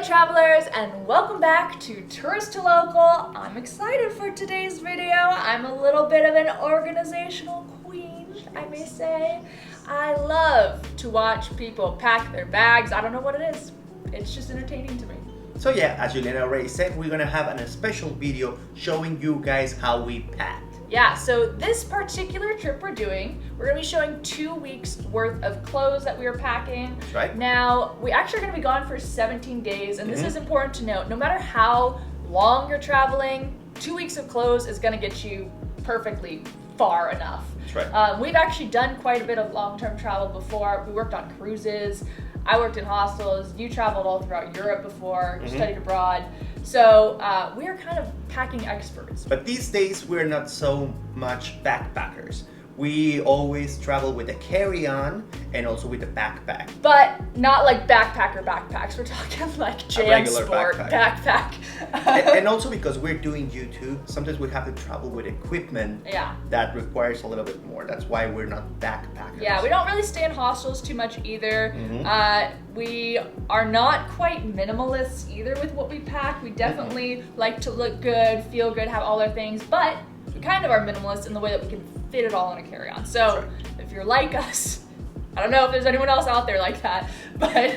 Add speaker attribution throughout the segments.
Speaker 1: travelers, and welcome back to Tourist to Local. I'm excited for today's video. I'm a little bit of an organizational queen, I may say. I love to watch people pack their bags. I don't know what it is. It's just entertaining to me.
Speaker 2: So yeah, as Juliana already said, we're gonna have a special video showing you guys how we pack.
Speaker 1: Yeah, so this particular trip we're doing, we're gonna be showing 2 weeks worth of clothes that we are packing.
Speaker 2: That's right.
Speaker 1: Now, we actually are gonna be gone for 17 days, and this is important to note. No matter how long you're traveling, 2 weeks of clothes is gonna get you perfectly far enough.
Speaker 2: That's right.
Speaker 1: We've actually done quite a bit of long-term travel before. We worked on cruises. I worked in hostels. You traveled all throughout Europe before, studied abroad. So we are kind of packing experts.
Speaker 2: But these days, we're not so much backpackers. We always travel with a carry-on and also with a backpack.
Speaker 1: But not like backpacker backpacks. We're talking like Jam Sport backpack.
Speaker 2: and also because we're doing YouTube, sometimes we have to travel with equipment that requires a little bit more. That's why we're not backpackers.
Speaker 1: Yeah, we don't really stay in hostels too much either. We are not quite minimalists either with what we pack. We definitely like to look good, feel good, have all our things, but we kind of are minimalist in the way that we can fit it all in a carry-on. So if you're like us, I don't know if there's anyone else out there like that, but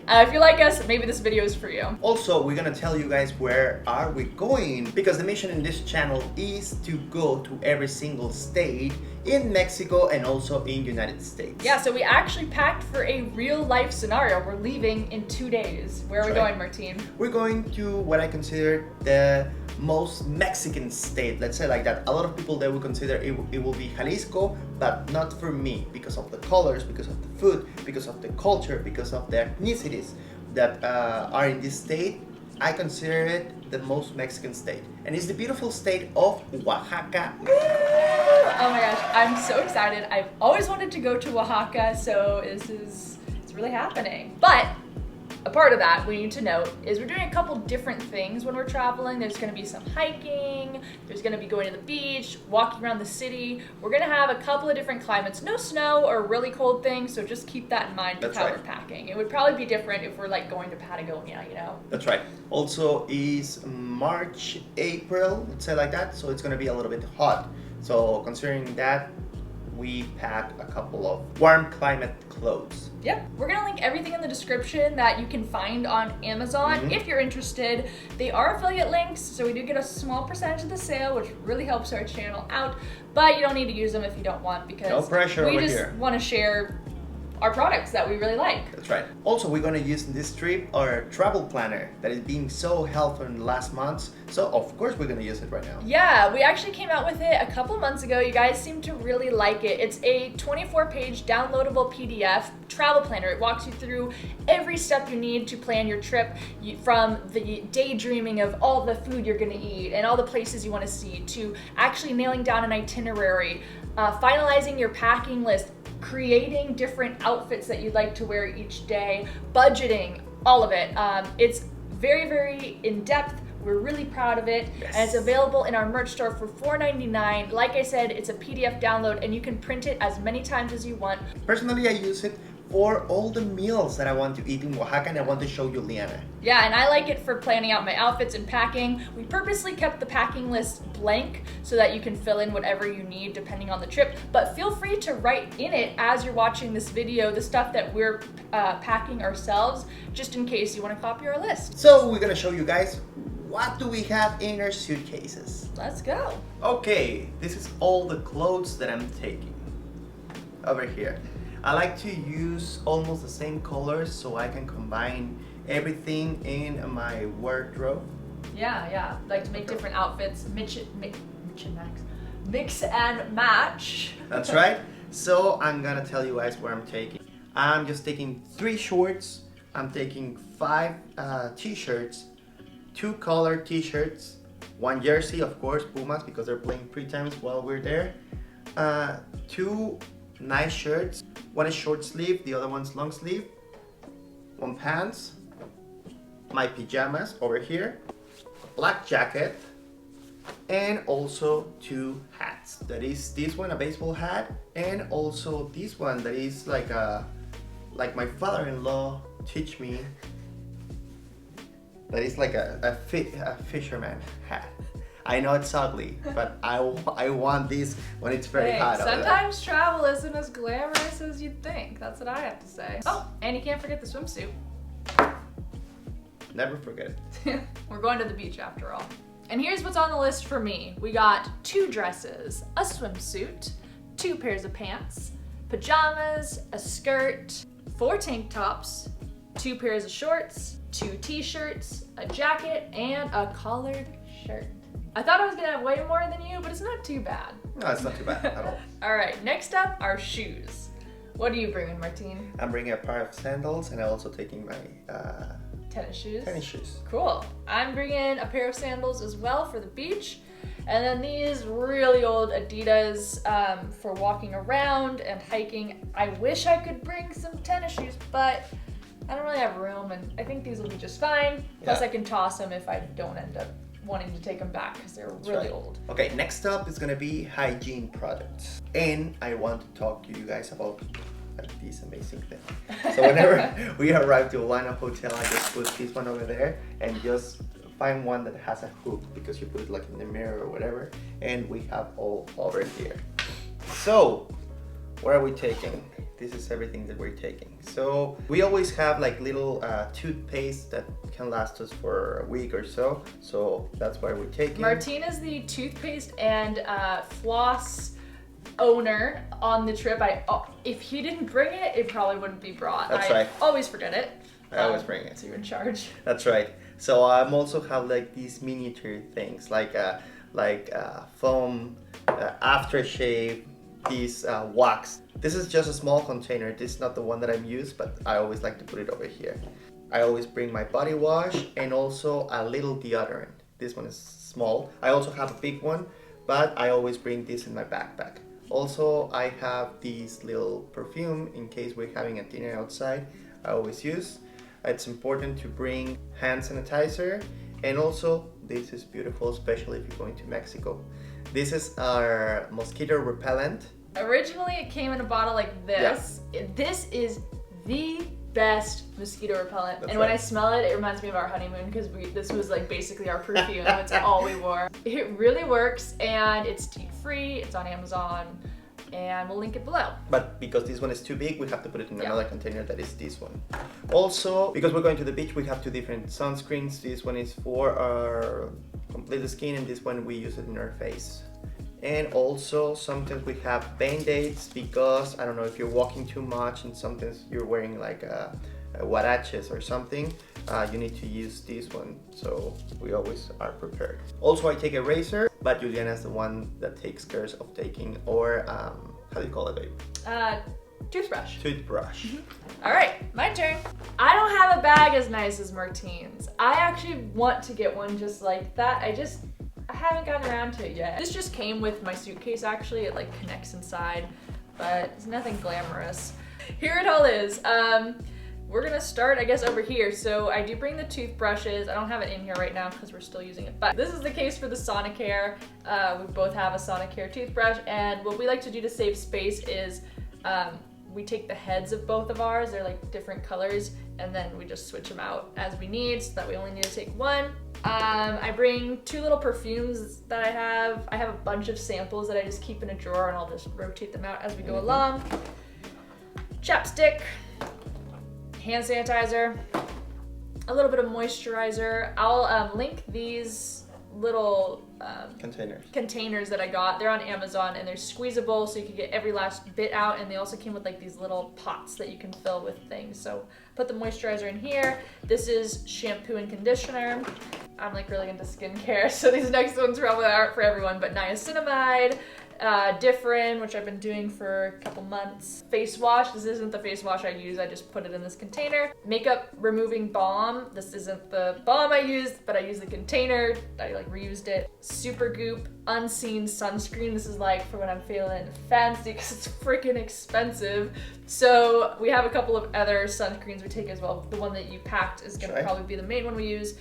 Speaker 1: if you're like us, maybe this video is for you.
Speaker 2: Also, we're gonna tell you guys where are we going, because the mission in this channel is to go to every single state in Mexico and also in United States.
Speaker 1: Yeah, so we actually packed for a real life scenario. We're leaving in 2 days. Where are we going, Martin?
Speaker 2: We're going to what I consider the most Mexican state, let's say like that. A lot of people, they will consider it will be Jalisco, but not for me, because of the colors, because of the food, because of the culture, because of the ethnicities that are in this state. I consider it the most Mexican state, and it's the beautiful state of Oaxaca.
Speaker 1: Oh my gosh, I'm so excited. I've always wanted to go to Oaxaca, so it's really happening. But a part of that we need to note is we're doing a couple different things when we're traveling. There's going to be some hiking, there's going to be going to the beach, walking around the city. We're going to have a couple of different climates. No snow or really cold things, so just keep that in mind with how we're packing. It would probably be different if we're like going to Patagonia, you know?
Speaker 2: That's right. Also is March, April, let's say like that, so it's going to be a little bit hot. So considering that, we pack a couple of warm climate clothes.
Speaker 1: Yep. We're going to link everything in the description that you can find on Amazon if you're interested. They are affiliate links, so we do get a small percentage of the sale, which really helps our channel out, but you don't need to use them if you don't want, because
Speaker 2: no pressure
Speaker 1: we just want to share our products that we really like.
Speaker 2: That's right. Also, we're going to use in this trip our travel planner that is being so helpful in the last months. So of course we're going to use it right now.
Speaker 1: Yeah, we actually came out with it a couple months ago. You guys seem to really like it. It's a 24-page downloadable PDF travel planner. It walks you through every step you need to plan your trip, from the daydreaming of all the food you're going to eat and all the places you want to see, to actually nailing down an itinerary, finalizing your packing list, creating different outfits that you'd like to wear each day, budgeting, all of it. It's very, very in-depth. We're really proud of it, and it's available in our merch store for $4.99. Like I said, it's a PDF download, and you can print it as many times as you want.
Speaker 2: Personally, I use it for all the meals that I want to eat in Oaxaca, and I want to show Juliana.
Speaker 1: Yeah, and I like it for planning out my outfits and packing. We purposely kept the packing list blank so that you can fill in whatever you need depending on the trip, but feel free to write in it as you're watching this video the stuff that we're packing ourselves, just in case you want to copy our list.
Speaker 2: So we're gonna show you guys what do we have in our suitcases.
Speaker 1: Let's go.
Speaker 2: Okay, this is all the clothes that I'm taking over here. I like to use almost the same colors so I can combine everything in my wardrobe.
Speaker 1: Yeah, like to make different outfits, mix and match.
Speaker 2: That's right. So I'm gonna tell you guys where I'm taking. I'm just taking 3 shorts, I'm taking 5 t-shirts, 2 colored t-shirts, 1 jersey, of course, Pumas, because they're playing 3 times while we're there, 2 nice shirts, 1 is short sleeve, the other one's long sleeve, 1 pants, my pajamas over here, a black jacket, and also 2 hats. That is this one, a baseball hat, and also this one that is like my father-in-law teach me that is like a fisherman hat. I know it's ugly, but I want this when it's very hot.
Speaker 1: Sometimes travel isn't as glamorous as you'd think. That's what I have to say. Oh, and you can't forget the swimsuit.
Speaker 2: Never forget it.
Speaker 1: We're going to the beach after all. And here's what's on the list for me. We got 2 dresses, a swimsuit, 2 pairs of pants, pajamas, a skirt, 4 tank tops, 2 pairs of shorts, 2 t-shirts, a jacket, and a collared shirt. I thought I was gonna have way more than you, but it's not too bad.
Speaker 2: No, it's not too bad at all.
Speaker 1: All right, next up are shoes. What are you bringing, Martine?
Speaker 2: I'm bringing a pair of sandals, and I'm also taking my
Speaker 1: tennis shoes.
Speaker 2: Tennis shoes.
Speaker 1: Cool. I'm bringing a pair of sandals as well for the beach. And then these really old Adidas for walking around and hiking. I wish I could bring some tennis shoes, but I don't really have room, and I think these will be just fine. Plus I can toss them if I don't end up wanting to take them back because they're really old.
Speaker 2: Okay, next up is gonna be hygiene products. And I want to talk to you guys about like these amazing things. So whenever we arrive to one hotel, I just put this one over there and just find one that has a hook because you put it like in the mirror or whatever, and we have all over here. So what are we taking? This is everything that we're taking. So we always have like little toothpaste that can last us for a week or so. So that's why we're taking.
Speaker 1: Martine is the toothpaste and floss owner on the trip. If he didn't bring it, it probably wouldn't be brought.
Speaker 2: That's right.
Speaker 1: I always forget it.
Speaker 2: I always bring it.
Speaker 1: So you're in charge.
Speaker 2: That's right. So I'm also have like these miniature things like foam, aftershave, these wax. This is just a small container. This is not the one that I've used, but I always like to put it over here. I always bring my body wash and also a little deodorant. This one is small. I also have a big one, but I always bring this in my backpack. Also, I have this little perfume in case we're having a dinner outside. I always use. It's important to bring hand sanitizer, and also this is beautiful, especially if you're going to Mexico. This is our mosquito repellent. Originally
Speaker 1: it came in a bottle like this. Yeah. This is the best mosquito repellent.
Speaker 2: That's
Speaker 1: and when I smell it, it reminds me of our honeymoon because this was like basically our perfume. It's all we wore. It really works, and it's DEET-free. It's on Amazon, and we'll link it below.
Speaker 2: But because this one is too big, we have to put it in another container that is this one. Also, because we're going to the beach, we have 2 different sunscreens. This one is for our complete skin, and this one we use it in our face. And also sometimes we have band-aids because I don't know if you're walking too much and sometimes you're wearing like huaraches or something, you need to use this one, so we always are prepared. Also, I take a razor, but Juliana is the one that takes care of taking, or how do you call it, babe?
Speaker 1: Toothbrush.
Speaker 2: Toothbrush.
Speaker 1: All right, my turn. I don't have a bag as nice as Martine's. I actually want to get one just like that. I haven't gotten around to it yet. This just came with my suitcase actually. It like connects inside, but it's nothing glamorous. Here it all is. We're gonna start, I guess, over here. So I do bring the toothbrushes. I don't have it in here right now because we're still using it, but this is the case for the Sonicare. We both have a Sonicare toothbrush, and what we like to do to save space is we take the heads of both of ours. They're like different colors, and then we just switch them out as we need so that we only need to take one. I bring 2 little perfumes that I have. I have a bunch of samples that I just keep in a drawer, and I'll just rotate them out as we go along. Chapstick, hand sanitizer, a little bit of moisturizer. I'll link these little containers that I got. They're on Amazon, and they're squeezable, so you can get every last bit out, and they also came with like these little pots that you can fill with things. So put the moisturizer in here. This is shampoo and conditioner. I'm like really into skincare, so these next ones probably aren't for everyone, but niacinamide, Differin, which I've been doing for a couple months. Face wash. This isn't the face wash I use. I just put it in this container. Makeup removing balm. This isn't the balm I used, but I used the container. I like reused it. Supergoop unseen sunscreen. This is like for when I'm feeling fancy because it's freaking expensive. So we have a couple of other sunscreens we take as well. The one that you packed is gonna probably be the main one we use.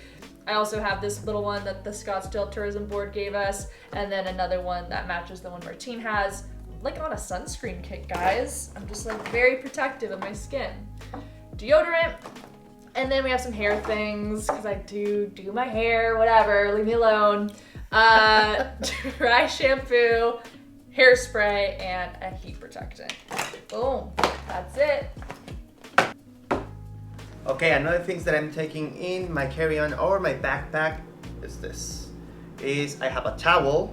Speaker 1: I also have this little one that the Scottsdale Tourism Board gave us, and then another one that matches the one Martine has. I'm like on a sunscreen kick, guys. I'm just like very protective of my skin. Deodorant, And then we have some hair things, because I do my hair, whatever, leave me alone. Dry shampoo, hairspray, and a heat protectant. Boom, that's it.
Speaker 2: Okay, another things that I'm taking in my carry-on or my backpack is this. I have a towel.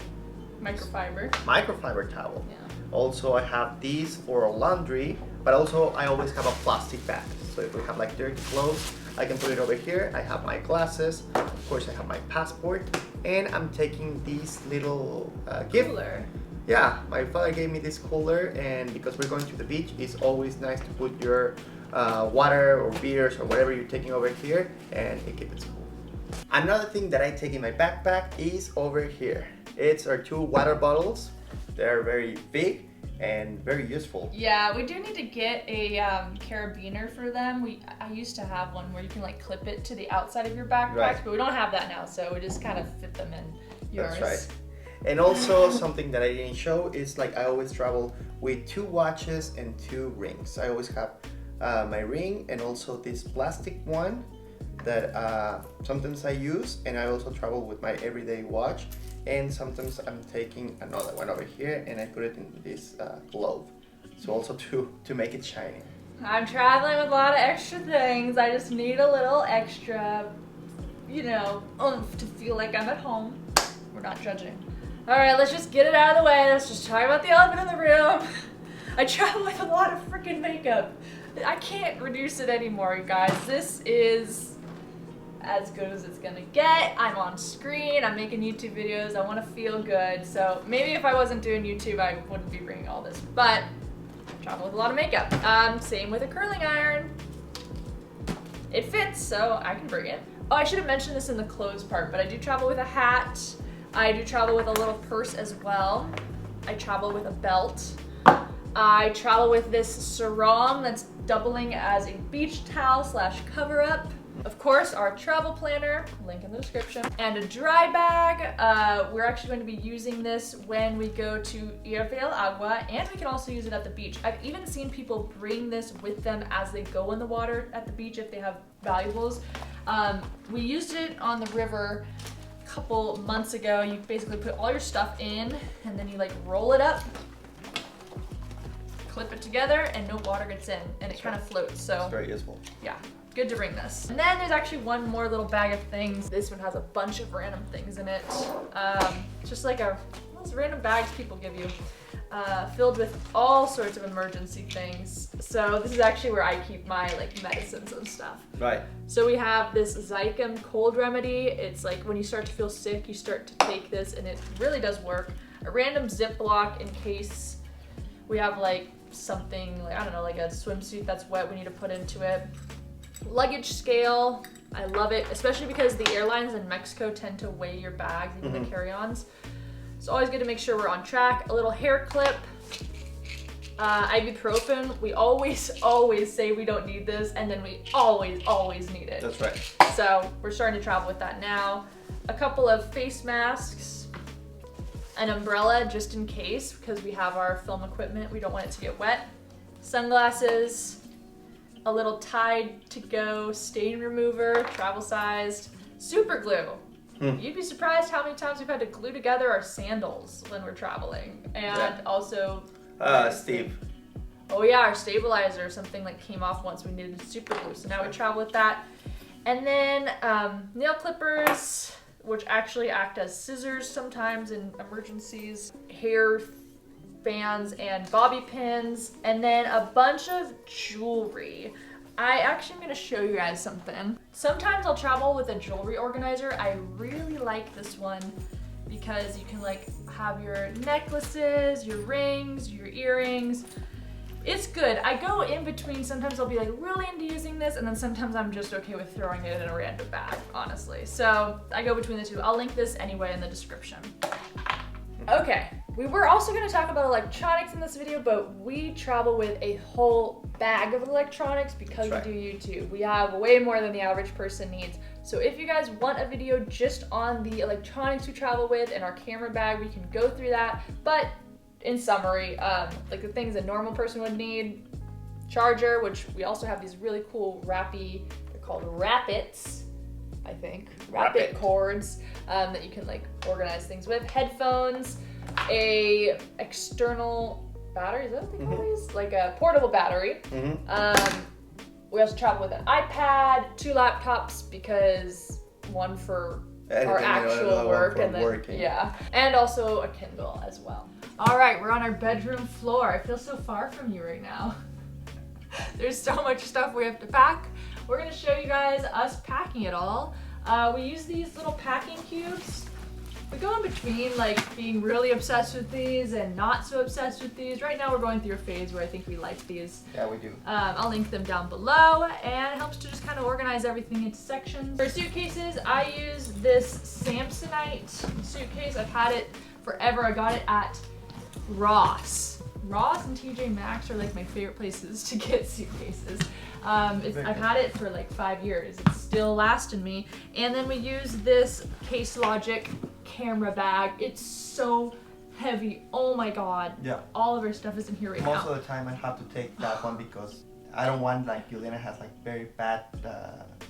Speaker 2: Microfiber towel.
Speaker 1: Yeah.
Speaker 2: Also, I have these for laundry, but also I always have a plastic bag. So if we have like dirty clothes, I can put it over here. I have my glasses. Of course, I have my passport, and I'm taking these little gift.
Speaker 1: Cooler.
Speaker 2: Yeah, my father gave me this cooler, and because we're going to the beach, it's always nice to put your water or beers or whatever you're taking over here, and it keeps it cool. Another thing that I take in my backpack is over here. It's our 2 water bottles. They're very big and very useful.
Speaker 1: Yeah, we do need to get a carabiner for them. I used to have one where you can like clip it to the outside of your backpack,
Speaker 2: right.
Speaker 1: But we don't have that now, so we just kind of fit them in yours.
Speaker 2: That's right. And also something that I didn't show is like I always travel with 2 watches and 2 rings. I always have my ring and also this plastic one that sometimes I use, and I also travel with my everyday watch, and sometimes I'm taking another one over here and I put it in this glove, so also to make it shiny.
Speaker 1: I'm traveling with a lot of extra things. I just need a little extra, you know, oomph to feel like I'm at home. We're not judging. All right, let's just get it out of the way. Let's just talk about the elephant in the room. I travel with a lot of freaking makeup. I can't reduce it anymore, you guys. This is as good as it's gonna get. I'm on screen, I'm making YouTube videos, I wanna feel good. So maybe if I wasn't doing YouTube, I wouldn't be bringing all this, but I travel with a lot of makeup. Same with a curling iron. It fits, so I can bring it. Oh, I should have mentioned this in the clothes part, but I do travel with a hat. I do travel with a little purse as well. I travel with a belt. I travel with this sarong that's doubling as a beach towel / cover-up. Of course, our travel planner, link in the description, and a dry bag. We're actually going to be using this when we go to Irvel Agua, and we can also use it at the beach. I've even seen people bring this with them as they go in the water at the beach if they have valuables. We used it on the river a couple months ago. You basically put all your stuff in, and then you like roll it up, clip it together, and no water gets in, and it kind of floats. So
Speaker 2: it's very useful.
Speaker 1: Yeah. Good to bring this. And then there's actually one more little bag of things. This one has a bunch of random things in it. Just like those random bags people give you, filled with all sorts of emergency things. So this is actually where I keep my like medicines and stuff.
Speaker 2: Right.
Speaker 1: So we have this Zycam cold remedy. It's like when you start to feel sick, you start to take this, and it really does work. A random Ziploc in case we have like something, like I don't know, like a swimsuit that's wet we need to put into it. Luggage scale, I love it, especially because the airlines in Mexico tend to weigh your bags, even the carry-ons. It's always good to make sure we're on track. A little hair clip, ibuprofen. We always say we don't need this, and then we always need it.
Speaker 2: That's right.
Speaker 1: So we're starting to travel with that now. A couple of face masks, an umbrella just in case, because we have our film equipment. We don't want it to get wet. Sunglasses, a little Tide to Go stain remover, travel sized, super glue. You'd be surprised how many times we've had to glue together our sandals when we're traveling. And also
Speaker 2: Steve.
Speaker 1: Oh yeah, our stabilizer, something like came off once, we needed super glue, so now we travel with that. And then nail clippers, which actually act as scissors sometimes in emergencies, hair bands and bobby pins, and then a bunch of jewelry. I actually am going to show you guys something. Sometimes I'll travel with a jewelry organizer. I really like this one because you can like have your necklaces, your rings, your earrings. It's good. I go in between. Sometimes I'll be like really into using this, and then sometimes I'm just okay with throwing it in a random bag, honestly. So I go between the two. I'll link this anyway in the description. Okay, we were also going to talk about electronics in this video, but we travel with a whole bag of electronics because we do YouTube. We have way more than the average person needs. So if you guys want a video just on the electronics we travel with and our camera bag, we can go through that. But in summary, like the things a normal person would need: charger, which we also have these really cool wrappy called Wrap-Its, I think.
Speaker 2: Wrap-It
Speaker 1: Wrap-It cords that you can like organize things with. Headphones, a external battery, is that what they call these? Like a portable battery. We also travel with an iPad, 2 laptops because one for our actual work and then working. And also a Kindle as well. All right, we're on our bedroom floor. I feel so far from you right now. There's so much stuff we have to pack. We're gonna show you guys us packing it all. We use these little packing cubes. We go in between like being really obsessed with these and not so obsessed with these. Right now we're going through a phase where I think we like these.
Speaker 2: Yeah, we do.
Speaker 1: I'll link them down below, and it helps to just kind of organize everything into sections. For suitcases, I use this Samsonite suitcase. I've had it forever. I got it at Ross. Ross and TJ Maxx are like my favorite places to get suitcases. I've had it for like 5 years. It's still lasting me. And then we use this Case Logic camera bag. It's so heavy. Oh my god.
Speaker 2: Yeah.
Speaker 1: All of our stuff is in here right now.
Speaker 2: Most of the time I have to take that one because I don't want, like, Juliana has like very bad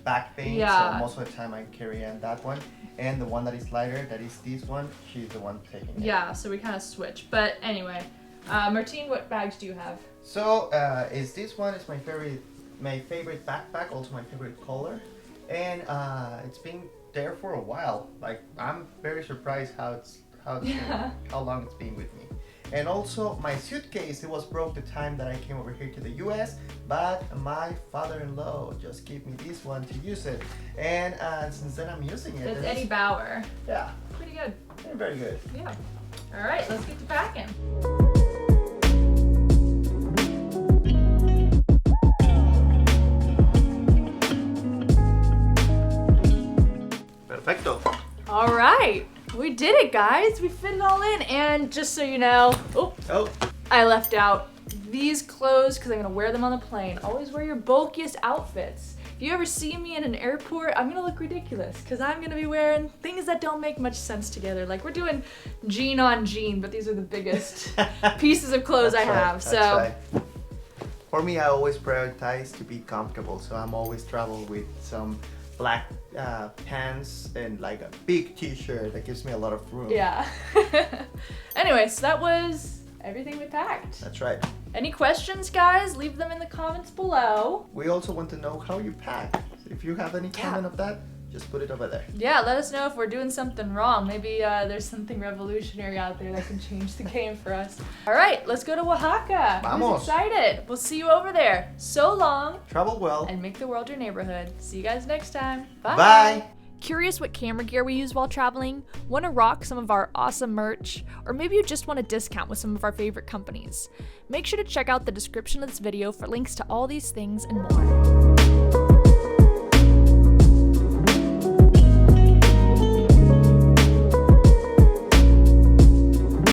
Speaker 2: back pain.
Speaker 1: Yeah.
Speaker 2: So most of the time I carry on that one. And the one that is lighter, that is this one, she's the one taking it.
Speaker 1: Yeah, so we kind of switch. But anyway, Martine, what bags do you have?
Speaker 2: So is this one is my favorite backpack, also my favorite color, and it's been there for a while. Like, I'm very surprised how long it's been with me. And also my suitcase, it was broke the time that I came over here to the US, but my father-in-law just gave me this one to use it, and since then I'm using it.
Speaker 1: It's Eddie Bauer.
Speaker 2: Yeah.
Speaker 1: Pretty good.
Speaker 2: Yeah, very good.
Speaker 1: Yeah. All right, let's get to packing.
Speaker 2: Perfecto.
Speaker 1: All right, we did it, guys. We fit it all in, and just so you know, I left out these clothes because I'm gonna wear them on the plane. Always wear your bulkiest outfits. If you ever see me in an airport, I'm gonna look ridiculous because I'm gonna be wearing things that don't make much sense together. Like, we're doing jean on jean, but these are the biggest pieces of clothes I have. So.
Speaker 2: For me, I always prioritize to be comfortable, so I'm always travel with some black pants and like a big t-shirt that gives me a lot of room.
Speaker 1: Yeah. Anyway, so that was everything we packed.
Speaker 2: That's right.
Speaker 1: Any questions, guys? Leave them in the comments below.
Speaker 2: We also want to know how you pack. If you have any comment of that, just put it over there.
Speaker 1: Yeah, let us know if we're doing something wrong. Maybe there's something revolutionary out there that can change the game for us. All right, let's go to Oaxaca.
Speaker 2: Vamos.
Speaker 1: I'm excited. We'll see you over there. So long.
Speaker 2: Travel well.
Speaker 1: And make the world your neighborhood. See you guys next time. Bye.
Speaker 2: Bye.
Speaker 1: Curious what camera gear we use while traveling? Want to rock some of our awesome merch? Or maybe you just want a discount with some of our favorite companies? Make sure to check out the description of this video for links to all these things and more.